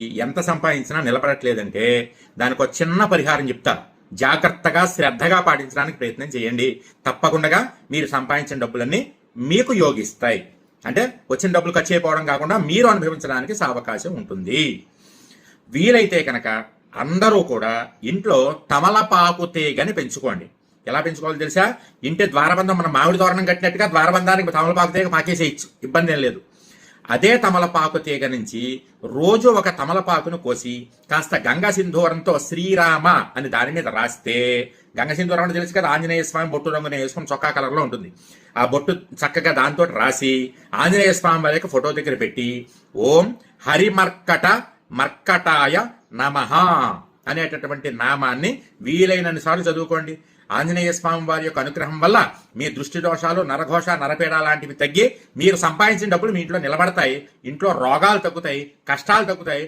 ఎంత సంపాదించినా నిలబడట్లేదంటే దానికి ఒక చిన్న పరిహారం చెప్తా. జాగ్రత్తగా శ్రద్ధగా పాటించడానికి ప్రయత్నం చేయండి. తప్పకుండా మీరు సంపాదించిన డబ్బులన్నీ మీకు యోగిస్తాయి. అంటే వచ్చిన డబ్బులు ఖర్చు అయిపోవడం కాకుండా మీరు అనుభవించడానికి అవకాశం ఉంటుంది. వీలైతే కనుక అందరూ కూడా ఇంట్లో తమలపాకు తీగని పెంచుకోండి. ఎలా పెంచుకోవాలో తెలుసా? ఇంటి ద్వారబంధం మనం మామిడి తోరణం కట్టినట్టుగా ద్వారబంధానికి తమలపాకు తీగ పాకేసేయచ్చు, ఇబ్బంది ఏం లేదు. అదే తమలపాకు తీగ నుంచి రోజు ఒక తమలపాకును కోసి కాస్త గంగా సింధూరంతో శ్రీరామ అని దాని మీద రాస్తే, గంగా సింధూరం అంటే తెలుసు కదా, ఆంజనేయ స్వామి బొట్టు రంగునే వేసుకుని చొక్కా కలర్లో ఉంటుంది. ఆ బొట్టు చక్కగా దాంతో రాసి ఆంజనేయ స్వామి వారి ఫోటో దగ్గర పెట్టి ఓం హరిమర్కట మర్కటాయ నమః అనేటటువంటి నామాన్ని వీలైనన్ని సార్లు చదువుకోండి. ఆంజనేయ స్వామి వారి యొక్క అనుగ్రహం వల్ల మీ దృష్టి దోషాలు, నరఘోష, నరపేడ లాంటివి తగ్గి మీరు సంపాదించిన డబ్బులు మీ ఇంట్లో నిలబడతాయి. ఇంట్లో రోగాలు తగ్గుతాయి, కష్టాలు తగ్గుతాయి.